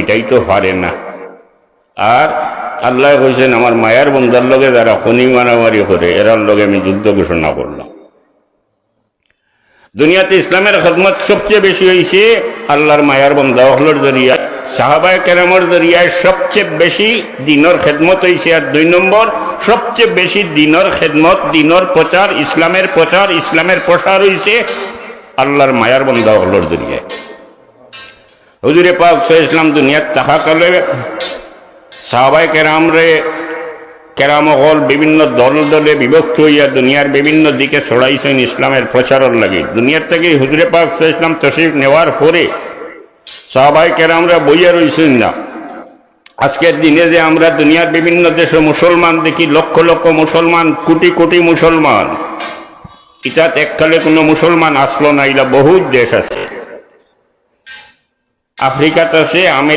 মিটাইতে পারে না। আর আল্লাহ কইছেন আমার মায়ার বন্দার লগে যারা খনি মারামারি করে এরার লগে আমি যুদ্ধ ঘোষণা করলাম। দুনিয়াতে ইসলামের খেদমত সবচেয়ে বেশি হয়েছে আল্লাহর মায়ার বন্দা হলোর জরিয়ায়, সাহাবায়ে কেরামের জরিয়ায় সবচেয়ে বেশি দিনের খেদমত হয়েছে। আর 2 নম্বর সবচেয়ে বেশি দিনের খেদমত, দিনের প্রচার, ইসলামের প্রসার হয়েছে আল্লাহর মায়ার বন্দা হলোর জরিয়ায়। হুজুরে পাক সাল্লাল্লাহু আলাইহি ওয়াসাল্লাম দুনিয়াত থাকাকালে সাহাবায়ে কেরামগণ বিভিন্ন দলে বিভক্ত হইয়া দুনিয়ার বিভিন্ন দিকে ছড়াইছেন ইসলামের প্রচারের লাগি। দুনিয়ার থেকে হুজুরে পাক সাল্লাল্লাহু আলাইহি ওয়াসাল্লাম তশরিফ নেওয়ার পরে সাহাবায়ে কেরামরা বইয়া রইছেন না। আজকের দিনে যে আমরা দুনিয়ার বিভিন্ন দেশে মুসলমান দেখি, লক্ষ লক্ষ মুসলমান, কোটি কোটি মুসলমান, ইটাত এককালে কোনো মুসলমান আসলো না। এটা বহুত দেশ আছে, আফ্রিকাতে আছে,